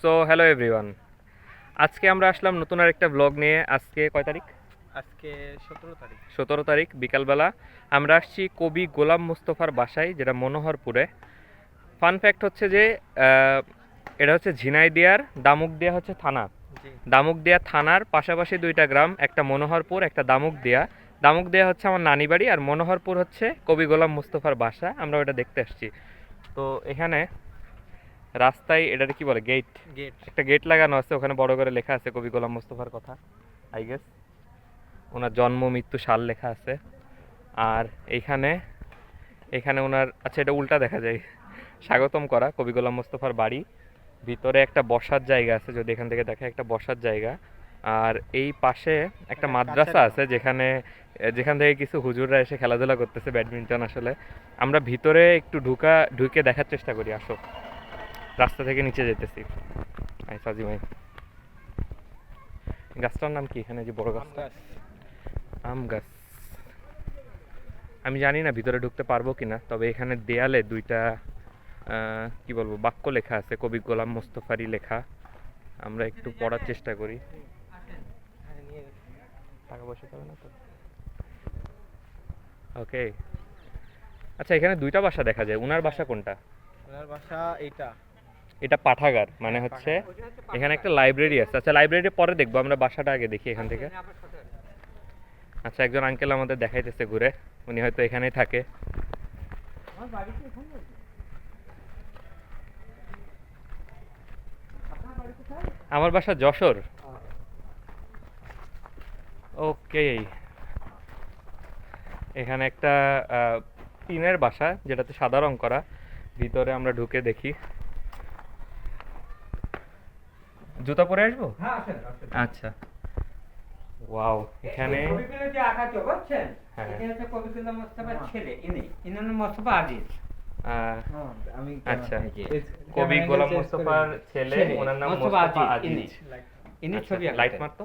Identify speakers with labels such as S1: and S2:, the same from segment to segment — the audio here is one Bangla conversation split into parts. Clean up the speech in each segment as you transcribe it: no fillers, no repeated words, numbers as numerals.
S1: সো হ্যালো এভরিওয়ান, আজকে আমরা আসলাম নতুন আর একটা ব্লগ নিয়ে। আজকে কয় তারিখ?
S2: আজকে 17 তারিখ।
S1: 17 তারিখ বিকালবেলা আমরা আসছি কবি গোলাম মোস্তফার বাসায়, যেটা মনোহরপুরে। ফান ফ্যাক্ট হচ্ছে যে এটা হচ্ছে ঝিনাইদিয়ার দামুকদিয়া হচ্ছে থানা।
S2: জি।
S1: দামুকদিয়া থানার পাশাপাশি দুইটা গ্রাম, একটা মনোহরপুর একটা দামুকদিয়া। দামুকদিয়া হচ্ছে আমার নানি বাড়ি, আর মনোহরপুর হচ্ছে কবি গোলাম মোস্তফার বাসা। আমরা ওটা দেখতে আসছি। তো এখানে রাস্তায় এটাকে কি বলে, গেট,
S2: গেট।
S1: একটা গেট লাগানো আছে, ওখানে বড় করে লেখা আছে কবি গোলাম মোস্তফার কথা, আই গেস ওনার জন্ম মৃত্যু সাল লেখা আছে। আর এইখানে এখানে ওনার, আচ্ছা এটা উল্টা দেখা যায়, স্বাগতম করা কবি গোলাম মোস্তফার বাড়ি। ভিতরে একটা বসার জায়গা আছে, যদি এখান থেকে দেখে একটা বসার জায়গা। আর এই পাশে একটা মাদ্রাসা আছে, যেখান থেকে কিছু হুজুররা এসে খেলাধুলা করতেছে ব্যাডমিন্টন। আসলে আমরা ভিতরে একটু ঢুকে দেখার চেষ্টা করি, আসো। রাস্তা থেকে নিচে যেতেছি। আই সাজি ভাই, গাছটার নাম কি এখানে, যে বড় গাছটা? আম গাছ। আমি জানি না ভিতরে ঢুকতে পারবো কিনা, তবে এখানে দেয়ালে দুইটা কি বলবো বাক্য লেখা আছে, কবি গোলাম মোস্তফারই লেখা। আমরা একটু পড়ার চেষ্টা করি। টাকা পয়সা পাবে না তো? ওকে। আচ্ছা, এখানে দুইটা বাসা দেখা যায়, উনার বাসা কোনটা?
S2: ওনার বাসা এইটা।
S1: এটা পাঠাগার, মানে হচ্ছে এখানে একটা লাইব্রেরি আছে। আচ্ছা, লাইব্রেরি পরে দেখবো, আমরা বাসাটা আগে দেখি এখান থেকে। আচ্ছা, একজন আঙ্কেল আমাদের দেখাইতেছে ঘুরে, উনি হয়তো এখানেই থাকে। আমার বাসা যশোর। ওকে। এখানে একটা টিনের বাসা, যেটাতে সাদা রং করা। ভিতরে আমরা ঢুকে দেখি। জুতা পরে আসবো? আচ্ছা। ওয়াও, এখানে
S3: কবিগুলো যে আঁকাতো বুঝছেন,
S1: হ্যাঁ।
S3: এটা হচ্ছে কবিগুলো মোস্তফার ছেলে, ইনি মোস্তফা আজিজ।
S1: আচ্ছা, কবি গোলাম মোস্তফার ছেলে, ওনার নাম মোস্তফা আজিজ।
S3: ইনি
S1: আচ্ছা,
S3: ছবি
S1: লাইট
S3: আঁকতেন।
S1: মারতো।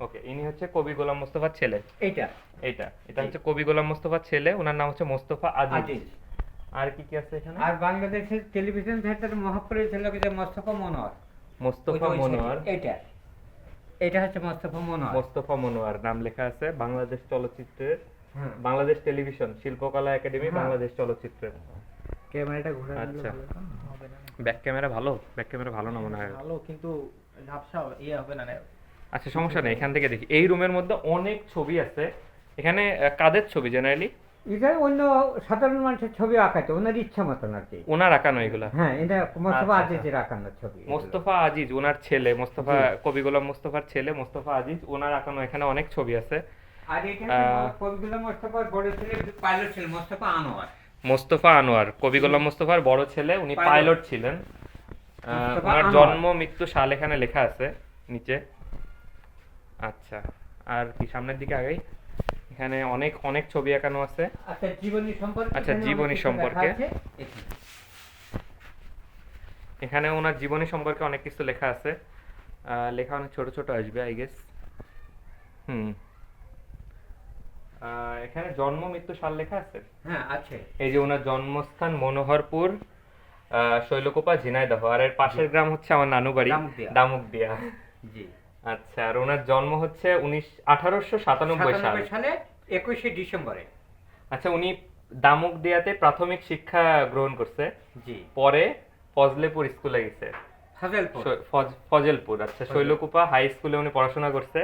S1: ওকে, ইনি হচ্ছে কবি গোলাম মোস্তফার ছেলে।
S3: এইটা
S1: এটা হচ্ছে কবি গোলাম মোস্তফার ছেলে, ওনার নাম হচ্ছে মোস্তফা আজিজ।
S3: আজিজ।
S1: আর কি কি আছে এখানে?
S3: আর বাংলাদেশের টেলিভিশন থিয়েটার মহাপ্রযোজক ছিল যে মোস্তফা মনোয়ার।
S1: মোস্তফা মনোয়ার।
S3: এটা হচ্ছে মোস্তফা মনোয়ার।
S1: মোস্তফা মনোয়ার নাম লেখা আছে বাংলাদেশ চলচ্চিত্রের, বাংলাদেশ টেলিভিশন শিল্পকলা একাডেমি, বাংলাদেশ চলচ্চিত্রের।
S3: ক্যামেরাটা ঘোরানো
S1: আচ্ছা,
S3: হবে না।
S1: ব্যাক ক্যামেরা ভালো? ব্যাক ক্যামেরা ভালো না মনে হয়।
S2: ভালো, কিন্তু ঝাপসা হবে না।
S1: আচ্ছা, সমস্যা নেই, এখান থেকে দেখি। এই রুমের মধ্যে অনেক ছবি আছে। এখানে কাদের ছবি জেনারেলি?
S3: এটা অন্য সাধারণ মানুষের ছবি আঁকাতো ওনার ইচ্ছা মতন আর কি।
S1: ওনার আঁকানো এগুলা?
S3: হ্যাঁ, এটা মোস্তফা
S1: আচ্ছা,
S3: আজিজের আঁকানো ছবি।
S1: মোস্তফা আজিজ ওনার ছেলে, মোস্তফা কবি গোলাম মোস্তফার ছেলে মোস্তফা আজিজ, ওনার আঁকানো এখানে অনেক ছবি আছে।
S3: আর এটা কবিগুলো মোস্তফার বড় ছেলে পাইলট ছিল, মোস্তফা আনোয়ার।
S1: মোস্তফা আনোয়ার কবি গোলাম মোস্তফার বড় ছেলে, উনি পাইলট ছিলেন।
S3: মোস্তফা
S1: ওনার
S3: আনোয়ার।
S1: জন্ম মৃত্যু সাল এখানে লেখা আছে নিচে। আচ্ছা, আর কি সামনের দিকে আগেই, এখানে অনেক অনেক ছবি আঁকানো আছে।
S3: আচ্ছা, জীবনী সম্পর্কে।
S1: আচ্ছা, জীবনী সম্পর্কে। এখানে ওনার জীবনী সম্পর্কে অনেক কিছু লেখা আছে। লেখা অনেক ছোট ছোট আসবে আই গেস। এখানে জন্ম মৃত্যু সাল লেখা আছে।
S3: হ্যাঁ আছে।
S1: এই যে ওনার জন্মস্থান মনোহরপুর, শৈলকুপা, ঝিনাইদহ। আর এর পাশের গ্রাম হচ্ছে আমার নানু বাড়ি, দামুকদিয়া।
S3: জি।
S1: আচ্ছা, আর ওনার জন্ম হচ্ছে 1897
S3: সালে 21শে ডিসেম্বরে।
S1: আচ্ছা, উনি দামুকদিয়াতে প্রাথমিক শিক্ষা গ্রহণ করছে।
S3: জি।
S1: পরে ফজলেপুর স্কুলে গেছে। ফজলপুর, আচ্ছা, শৈলকুপা হাই স্কুলে উনি পড়াশোনা করছে।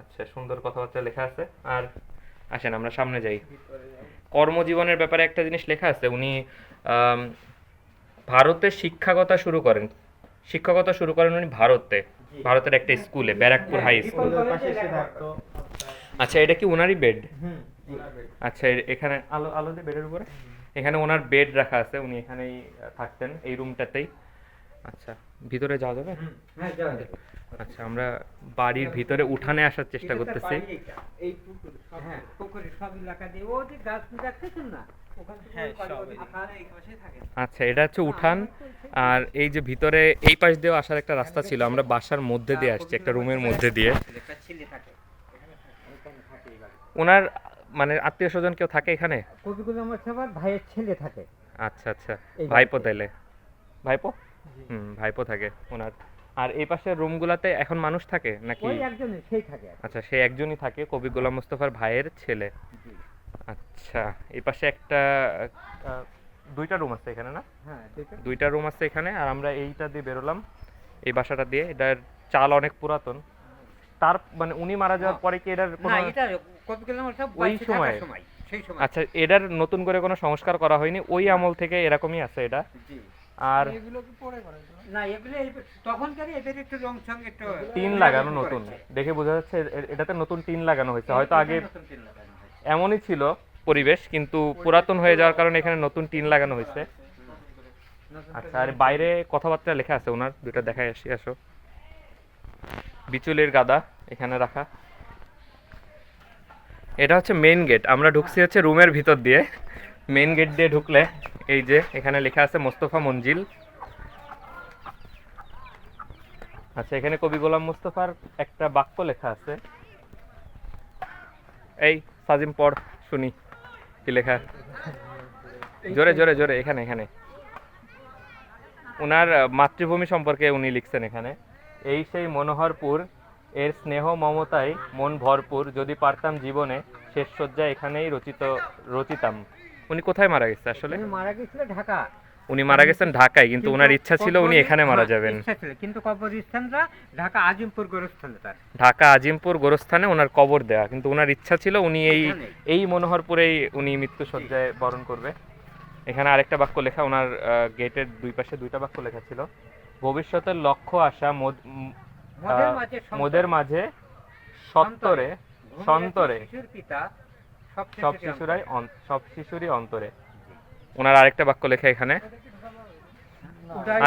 S1: আচ্ছা, সুন্দর কথাবার্তা লেখা আছে। আর আসেন আমরা সামনে যাই। কর্মজীবনের ব্যাপারে একটা জিনিস লেখা আছে, উনি ভারতে শিক্ষকতা শুরু করেন উনি ভারতের একটা স্কুলে, ব্যারাকপুর হাই স্কুল। আচ্ছা, এটা কি ওনারই বেড? আচ্ছা, এখানে আলো আলো দিয়ে বেডের উপরে এখানে ওনার বেড রাখা আছে, উনি এখানেই থাকতেন, এই রুমটাতেই। আচ্ছা, ভিতরে যাওয়া যাবে?
S3: হ্যাঁ, যাওয়া যাবে।
S1: আচ্ছা, আমরা বাড়ির ভিতরে উঠানে আসার চেষ্টা করতেছি।
S3: এই পুকুর, হ্যাঁ, পুকুরে সব এলাকা দিয়ে ও যে গাছ দেখতেছেন না, ওখান থেকে এই পাশে থাকে।
S1: আচ্ছা, এটা হচ্ছে উঠান। আর এই যে ভিতরে এই পাশ দিয়ে আসার একটা রাস্তা ছিল, আমরা বাসার মধ্যে দিয়ে আসছি, একটা রুমের মধ্যে দিয়ে। ওনার মানে আত্মীয় স্বজন কেউ থাকে এখানে?
S3: কবিগুলো মোস্তফার ভাইয়ের ছেলে থাকে।
S1: আচ্ছা আচ্ছা, ভাইপো তাইলে। ভাইপো?
S2: জি।
S1: ভাইপো থাকে ওনার। আর এই পাশের রুমগুলাতে এখন মানুষ থাকে নাকি?
S3: ওই একজনই সেই থাকে আর কি।
S1: আচ্ছা, সে একজনই থাকে, কবি গোলাম মোস্তফার ভাইয়ের ছেলে।
S3: জি।
S1: আচ্ছা, এই পাশে একটা আহ, দুইটা রুম আছে এখানে না?
S3: হ্যাঁ দুইটা।
S1: দুইটা রুম আছে এখানে। আর আমরা এইটা দিয়ে বেরোলাম, এই বাসাটা দিয়ে। এটার চাল অনেক পুরাতন। তার মানে উনি মারা যাওয়ার পরে কি এটার কোনো...
S3: না এটা কবি কালাম সব
S1: ওই
S3: বাইশে
S1: সময়?
S3: থাকার সময় সেই সময়।
S1: আচ্ছা, এটার নতুন করে কোনো সংস্কার করা হয়নি, ওই আমল থেকে এরকমই আছে এটা।
S3: জি।
S1: আর
S2: এগুলো কি পরে করা হয়েছিল?
S3: না এগুলো তখনকারই এদের একটু রং সং একটু
S1: টিন লাগানো নতুন, দেখে বোঝা যাচ্ছে এটাতে নতুন টিন লাগানো হয়েছে। হয়তো আগে
S3: নতুন টিন লাগানো হয়েছে।
S1: এমনই ছিল পরিবেশ, কিন্তু পুরাতন হয়ে যাওয়ার কারণে এখানে নতুন টিন লাগানো হয়েছে।
S3: নতুন
S1: আচ্ছা, আর বাইরে কথাবার্তা লেখা আছে ওনার, দুইটা দেখাই আসি, আসো। বিচুলির গাদা এখানে রাখা। এটা হচ্ছে মেইন গেট, আমরা ঢুকছি হচ্ছে রুমের ভিতর দিয়ে। মেইন গেট দিয়ে ঢুকলে এই যে এখানে লেখা আছে মোস্তফা মঞ্জিল। আচ্ছা, এখানে কবি গোলাম মোস্তফার একটা বাক্য লেখা আছে। এই সাজিম পড়, শুনি কি লেখা। জোরে জোরে জোরে, এখানে এখানে ওনার মাতৃভূমি সম্পর্কে উনি লিখছেন এখানে। এই সেই মনোহরপুর, এর স্নেহ মমতায় মন ভরপুর, যদি পারতাম জীবনে শেষ শয্যা এখানেই রচিতাম। উনি কোথায় মারা গেছে আসলে?
S3: উনি মারা গেছিল ঢাকা।
S1: উনি মারা গেছেন ঢাকায়, কিন্তু ওনার ইচ্ছা ছিল উনি এখানে মারা যাবেন।
S3: ইচ্ছা ছিল, কিন্তু কবরস্থানটা ঢাকা আজিমপুর গোরস্থানে তার।
S1: ঢাকা আজিমপুর গোরস্থানে ওনার কবর দেয়া, কিন্তু ওনার ইচ্ছা ছিল উনি এই মনোহরপুরেই উনি মৃত্যু সজ্জায় বরণ করবে। এখানে আরেকটা বাক্য লেখা, ওনার গেটের দুই পাশে দুইটা বাক্য লেখা ছিল। ভবিষ্যতের লক্ষ্য আশা মোদের মাঝে সত্তরে সন্তরে
S3: শিশুর পিতা
S1: সব শিশুরই অন্তরে। ওনার আরেকটা বাক্য লেখা এখানে।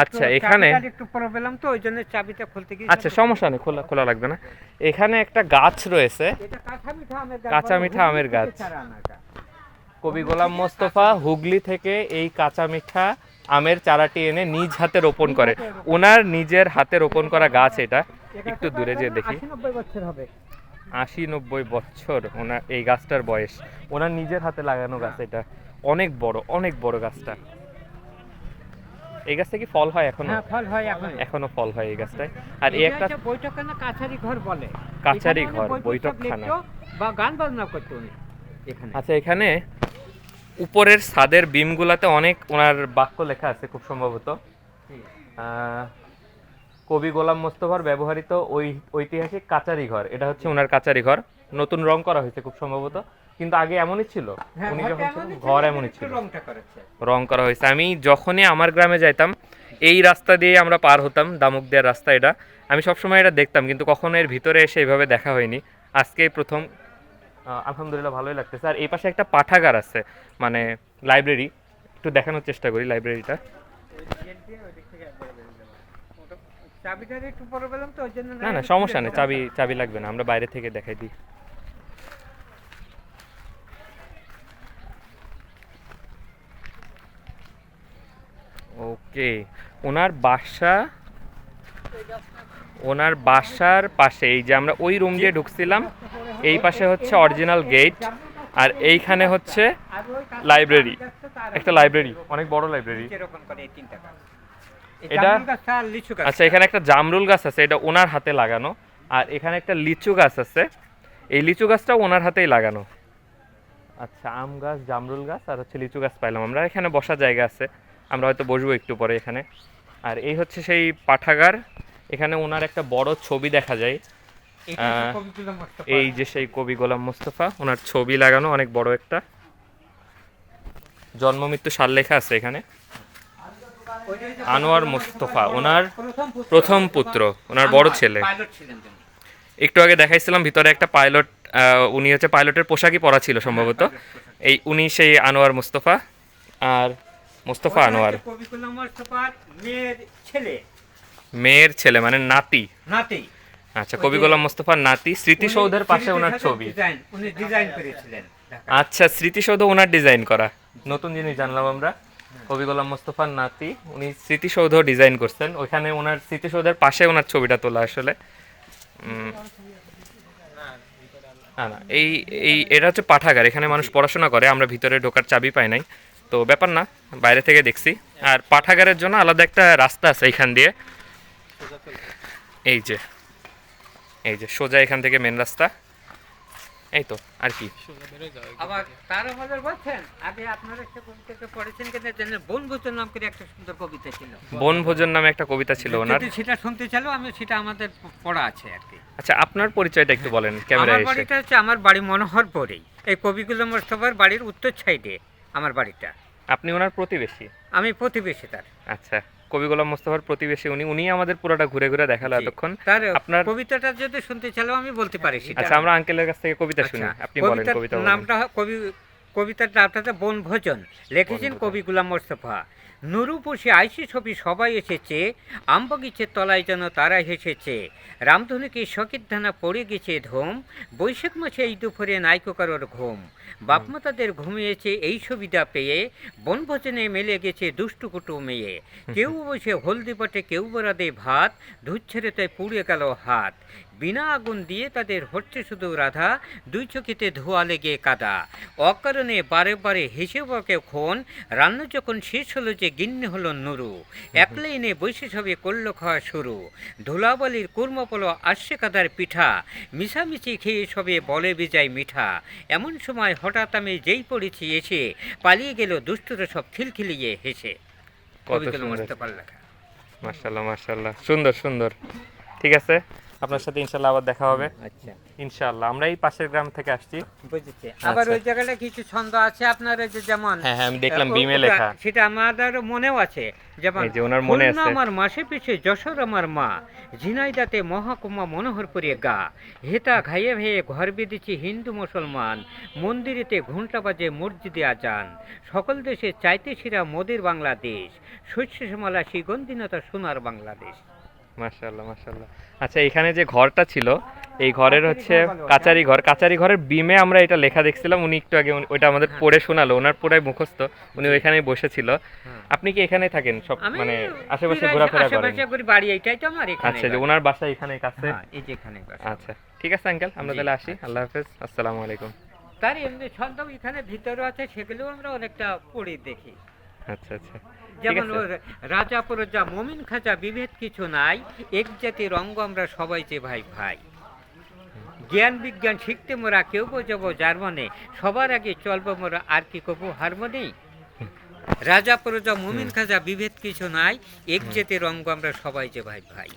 S1: আচ্ছা, এখানে
S3: একটু প্রবলেম তো, ওই জন্য চাবিটা খুলতে গিয়ে।
S1: আচ্ছা, সমস্যা নেই, খোলা খোলা লাগবে না। এখানে একটা গাছ রয়েছে,
S3: এটা
S1: কাঁচা মিঠা আমের গাছ। কবি গোলাম মোস্তফা হুগলি থেকে এই কাঁচা মিঠা আমের চারাটি এনে নিজ হাতে রোপণ করে। ওনার নিজের হাতে রোপণ করা গাছ এটা। একটু দূরে যেয়ে দেখি।
S3: 80-90 বছর হবে।
S1: 80-90 বছর ওনার এই গাছটার বয়স। ওনার নিজের হাতে লাগানো গাছ এটা। অনেক বড়, অনেক বড় গাছটা। এই গাছটা কি ফল হয় এখনো?
S3: হ্যাঁ, ফল হয় এখন।
S1: এখনো ফল হয় এই গাছটায়। আর এই একটা
S3: বৈঠকখানা, কাছারি ঘর বলে।
S1: কাছারি
S3: এখানে
S1: ঘর,
S3: বৈঠক
S1: বৈঠকখানা।
S3: লিখতো বা গান বাজনা করতো উনি এখানে।
S1: আচ্ছা, এখানে উপরের ছাদের বিমগুলাতে অনেক ওনার বাক্য লেখা আছে খুব সম্ভবত। কবি গোলাম মোস্তফার ব্যবহৃত ওই ঐতিহাসিক কাচারি ঘর, এটা হচ্ছে ওনার কাচারি ঘর। নতুন রং করা হয়েছে খুব সম্ভবত, কিন্তু আগে এমনই ছিল।
S3: হ্যাঁ,
S1: উনি
S3: ঘরটা
S1: যখন
S3: এমনই
S1: ছিলেন,
S3: ছিল,
S1: ঘর
S3: কিন্তু
S1: এমনই
S3: একটু
S1: ছিল,
S3: রংটা করেছে।
S1: রং করা হয়েছে। আমি যখনই আমার গ্রামে যাইতাম, এই রাস্তা দিয়ে আমরা পার হতাম, দামুক দেওয়ার রাস্তা এটা। আমি সবসময় এটা দেখতাম, কিন্তু কখনো এর ভিতরে এসে এভাবে দেখা হয়নি। আজকেই প্রথম। আলহামদুলিল্লাহ, ভালোই লাগতেছে। আর এই পাশে একটা পাঠাগার আছে, মানে লাইব্রেরি। একটু দেখানোর চেষ্টা করি লাইব্রেরিটা।
S3: চাবিটার একটু প্রবলেম তো, ওই জন্য।
S1: না না, সমস্যা নেই, চাবি লাগবে না, আমরা বাইরে থেকে দেখাই দিই। ওকে, ওনার বাসার পাশে, এই যে আমরা ওই রুম দিয়ে ঢুকছিলাম, এই পাশে হচ্ছে অরিজিনাল গেট। আর এইখানে হচ্ছে লাইব্রেরি, একটা লাইব্রেরি, অনেক বড় লাইব্রেরি এটা। আচ্ছা, এখানে একটা জামরুল গাছ আছে, এটা ওনার হাতে লাগানো। আর এখানে একটা লিচু গাছ আছে, এই লিচু গাছটাও ওনার হাতেই লাগানো। আচ্ছা, আম গাছ, জামরুল গাছ আর হচ্ছে লিচু গাছ পাইলাম আমরা। এখানে বসার জায়গা আছে, আমরা হয়তো বসবো একটু পরে এখানে। আর এই হচ্ছে সেই পাঠাগার। এখানে ওনার একটা বড় ছবি দেখা যায়। এই যে সেই কবি গোলাম মোস্তফা, ওনার ছবি লাগানো অনেক বড় একটা। জন্ম মৃত্যু সাল লেখা আছে এখানে। আনোয়ার মোস্তফা ওনার প্রথম পুত্র, ওনার বড় ছেলে। একটু আগে দেখাইছিলাম ভিতরে একটা পাইলট, উনি হচ্ছে পাইলটের পোশাকই পরা ছিল সম্ভবত। এই উনি সেই আনোয়ার মোস্তফা। আর মোস্তফা আনোয়ার মেয়ের ছেলে, মানে নাতি। আচ্ছা, কবি গোলাম মোস্তফার নাতি। স্মৃতিসৌধের পাশে ওনার ছবি। আচ্ছা, স্মৃতিসৌধ ওনার ডিজাইন করা, নতুন জিনিস জানলাম আমরা। কবি গোলাম মোস্তফার নাতি, উনি স্মৃতিসৌধ ডিজাইন করছেন। ওইখানে ওনার স্মৃতিসৌধের পাশে ওনার ছবিটা তোলা আসলে। না না, এই এটা হচ্ছে পাঠাগার, এখানে মানুষ পড়াশোনা করে। আমরা ভিতরে ঢোকার চাবি পাই নাই, তো ব্যাপার না, বাইরে থেকে দেখছি। আর পাঠাগারের জন্য আলাদা একটা রাস্তা আছে এইখান দিয়ে,
S2: সোজা চলে
S1: এই যে সোজা এখান থেকে মেন রাস্তা, এই তো আর কি।
S2: সোজা বেরোয় যাও
S3: আবার তার আমাদের বলছেন আগে আপনারা একটা কবিতাকে পড়েছেন কিনা জানেন, বনভোজন নাম করে একটা সুন্দর কবিতা ছিল।
S1: বনভোজন নামে একটা কবিতা ছিল ওনার।
S3: যদি সেটা শুনতে চাইলো আমি সেটা আমাদের পড়া আছে আর কি।
S1: আচ্ছা, আপনার পরিচয়টা একটু বলেন
S3: আমার
S1: ক্যামেরায় এসে।
S3: বাড়িটা হচ্ছে, আমার বাড়ি মনোহরপুরেই, এই কবিগুলো মোস্তফার বাড়ির উত্তর সাইডে আমার বাড়িটা।
S1: আপনি ওনার প্রতিবেশী?
S3: আমি প্রতিবেশী তার।
S1: আচ্ছা, কবি গোলাম মোস্তফার প্রতিবেশী উনি আমাদের পুরোটা ঘুরে ঘুরে দেখালো এতক্ষণ।
S3: তার
S1: আপনার
S3: কবিতাটা যদি শুনতে চাইলো আমি বলতে পারি সেটা।
S1: আচ্ছা, আমরা আঙ্কেলের কাছ থেকে কবিতা শুনি,
S3: আচ্ছা,
S1: আপনি বলেন কবিতা বলেন।
S3: নামটা কবিতার নামটা হচ্ছে বনভোজন, লিখেছেন কবি গোলাম মোস্তফা। নুরু পুষে আইসি ছবি সবাই এসেছে, আমবাগিচের তলায় যেন তারা হেসেছে। রামধনুকে শকিত ধানা পড়ে গেছে ধুম, বৈশাখ মাসে এই দুপুরে নাইকো কারোর ঘুম। বাপমা তাদের ঘুমিয়েছে এই সুবিধা পেয়ে, বনভোজনে মেলে গেছে দুষ্টু কুটু মেয়ে। কেউ বসে হলদি পটে, কেউ বরাদে ভাত, ধুচ্ছেরে তাই পুড়ে গেল হাত। বিনা আগুন দিয়ে তাদের হচ্ছে শুধু রাধা, দুই চোখেতে ধোয়া লেগে কাদা। অকারণে বারে বারে হেসে বকে খুন, রান্না যখন শেষ হলো যে গিন্নি হলো নুরু। একলা এনে বৈশে সবে করলো খাওয়া শুরু, ধুলাবালির কুর্মপলো আসছে কাদার পিঠা, মিশামিশি খেয়ে সবে বলে বিজায় মিঠা। এমন সময় হঠাৎ আমি যেই পড়েছি এসে, পালিয়ে গেল দুষ্টুরা সব খিলখিলিয়ে হেসে।
S1: কত
S3: কবিগুলো
S1: সুন্দর,
S3: মোস্তফার লেখা।
S1: মাশাআল্লাহ মাশাআল্লাহ, সুন্দর সুন্দর। ঠিক আছে, আপনার সাথে ইনশাআল্লাহ আবার দেখা হবে।
S3: আচ্ছা,
S1: ইনশাআল্লাহ। আমরা এই পাশের গ্রাম থেকে আসছি।
S3: বুঝেছি। আবার ওই জায়গাটা কিছু ছন্দ আছে আপনার, এই যে যেমন
S1: হ্যাঁ হ্যাঁ, আমি দেখলাম
S3: ও-
S1: বিমে
S3: ওটা-
S1: লেখা।
S3: সেটা আমাদের মনেও আছে। যেমন
S1: এই যে ওনার মনে
S3: খুলনা
S1: আছে।
S3: আমার মাসে পিছে যশোর আমার মা, ঝিনাইদাতে মহাকুমা মনোহরপুরে গা। হেতা ঘাইয়ে ভেয়ে ঘর বেঁধেছি হিন্দু মুসলমান, মন্দিরেতে ঘণ্টা বাজে মসজিদে আজান। সকল দেশে চাইতে সেরা মোদের বাংলাদেশ, শস্য শ্যামলা সুগন্ধিনতা সোনার বাংলাদেশ।
S1: মাশাআল্লাহ মাশাআল্লাহ। আচ্ছা, এখানে যে ঘরটা ছিল, এই ঘরের হচ্ছে কাচারি ঘরের বিমে আমরা এটা লেখা দেখছিলাম। উনি একটু আগে ওইটা আমাদের পড়ে শোনালো, ওনার পুরাই মুখস্থ, উনি ওইখানেই বসেছিল। আপনি কি এখানেই থাকেন সব,
S3: আমি
S1: মানে আশেপাশে ঘোরাফেরা করেন?
S3: আশেপাশে করি, বাড়ি এইটাই তো আমার এখানে।
S1: আচ্ছা, যে ওনার বাসা এখানে কাছে।
S3: হ্যাঁ, এই যে এখানে বাসা।
S1: আচ্ছা ঠিক আছে আঙ্কেল, আমরা
S3: জি,
S1: তাহলে আসি।
S3: আচ্ছা।
S1: আল্লাহ হাফেজ, আসসালামু আলাইকুম।
S3: তার এমনি ছন্দ এখানে ভিতরে আছে, সেগুলো আমরা অনেকটা পড়ে দেখি।
S1: আচ্ছা আচ্ছা, ঠিক
S3: যেমন
S1: আছে।
S3: ওর রাজা প্রজা মমিন খাজা বিভেদ কিছু নাই, এক জাতির অঙ্গ আমরা সবাই যে ভাই ভাই। জ্ঞান বিজ্ঞান শিখতে মোরা কেউ বোঝাবো জার্মানে, সবার আগে চলবো মোরা আর কি কবু হারমোনি। রাজা প্রজা মমিন খাজা বিভেদ কিছু নাই, এক জাতির অঙ্গ আমরা সবাই যে ভাই ভাই।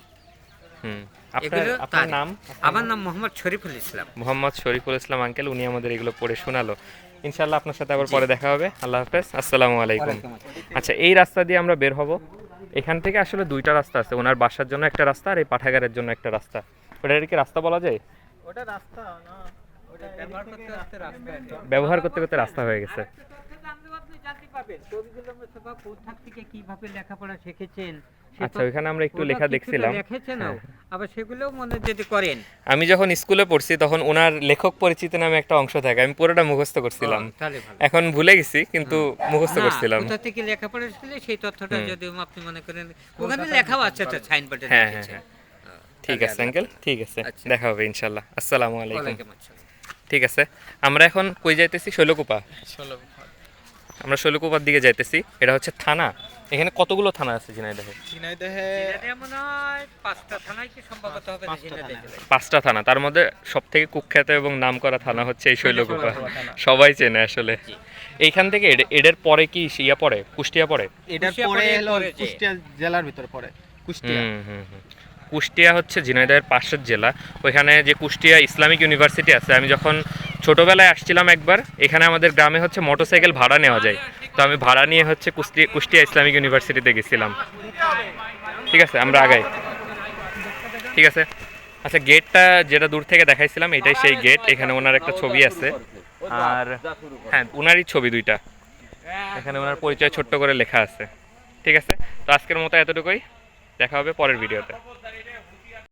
S1: হুম, আপনার
S3: এগুলো
S1: আপনার
S3: তার-
S1: নাম?
S3: আমার নাম মোহাম্মদ শরীফুল ইসলাম।
S1: মোহাম্মদ শরীফুল ইসলাম আঙ্কেল, উনি আমাদের এগুলো পড়ে শোনালো। ইনশাআল্লাহ আপনার সাথে আবার পরে দেখা হবে। আল্লাহ হাফেজ, আসসালামু আলাইকুম। আচ্ছা, এই রাস্তা দিয়ে আমরা বের হব। এখান থেকে আসলে দুইটা রাস্তা আছে, ওনার বাসার জন্য একটা রাস্তা আর এই পাঠাগারের জন্য একটা রাস্তা। ওটার কি রাস্তা বলা যায়?
S2: ওটা রাস্তা না, ওটা ব্যবহার করতে করতে রাস্তা এটা।
S1: ব্যবহার করতে করতে রাস্তা হয়ে গেছে।
S3: কিভাবে লেখাপড়া শিখেছেন,
S1: আচ্ছা, ওইখানে আমরা একটু লেখা দেখছিলাম।
S3: লিখেছেন, আবার সেগুলো মনে যদি করেন।
S1: আমি যখন স্কুলে পড়ছি তখন ওনার লেখক পরিচিতি নামে একটা অংশ থাকে, আমি পুরোটা মুখস্থ করছিলাম।
S3: তাহলে ভালো।
S1: এখন ভুলে গেছি, কিন্তু মুখস্থ
S3: না,
S1: করছিলাম।
S3: কোথা থেকে লেখাপড়া শিখলে সেই তথ্যটা যদি আপনি মনে করেন, ওখানে লেখাও আছে তো, সাইনবোর্ডে
S1: হ্যাঁ,
S3: লিখেছে।
S1: হ্যাঁ, ঠিক আছে আঙ্কেল, ঠিক আছে,
S3: আচ্ছা।
S1: দেখা হবে ইনশাআল্লাহ। আসসালামু আলাইকুম।
S3: ওয়ালাইকুম আসসালাম।
S1: ঠিক আছে, আমরা এখন কই যাইতেছি? শৈলকুপা।
S2: 16
S1: আমরা শৈলকুপার দিকে যাইতেছি। এটা হচ্ছে থানা। এখানে কতগুলো থানা আছে ঝিনাইদহে?
S2: ঝিনাইদহে
S3: ঝিনাইদহে মনে হয় 5টা থানায় কি সম্ভবত হবে না,
S2: 5টা
S3: ঝিনাইদহে
S2: থানা।
S3: জেলায়।
S1: 5টা থানা, তার মধ্যে সব থেকে কুখ্যাত এবং নামকরা থানা হচ্ছে এই শৈলকুপা।
S2: থানা।
S1: সবাই চেনে আসলে।
S3: জি।
S1: এইখান থেকে এদের পরে কি ইয়া পড়ে, কুষ্টিয়া পড়ে?
S2: এটার
S3: কুষ্টিয়া
S2: পরে
S3: পরে
S2: হলো
S3: পরে যে।
S2: কুষ্টিয়া জেলার ভিতরে পড়ে। কুষ্টিয়া
S1: হুম হুম হুম। কুষ্টিয়া হচ্ছে ঝিনাইদহের পাশের জেলা। ওইখানে যে কুষ্টিয়া ইসলামিক ইউনিভার্সিটি আছে, আমি যখন ছোটবেলায় আসছিলাম একবার, এখানে আমাদের গ্রামে হচ্ছে মোটরসাইকেল ভাড়া নেওয়া যায়, তো আমি ভাড়া নিয়ে হচ্ছে কুষ্টিয়া ইসলামিক ইউনিভার্সিটিতে গেছিলাম। ঠিক আছে, আমরা আগাই। ঠিক আছে। আচ্ছা, গেটটা যেটা দূর থেকে দেখাইছিলাম এটাই সেই গেট। এখানে ওনার একটা ছবি আছে, আর হ্যাঁ, ওনারই ছবি দুইটা। এখানে ওনার পরিচয় ছোট্ট করে লেখা আছে। ঠিক আছে, তো আজকের মতো এতটুকুই, দেখা হবে পরের ভিডিওতে।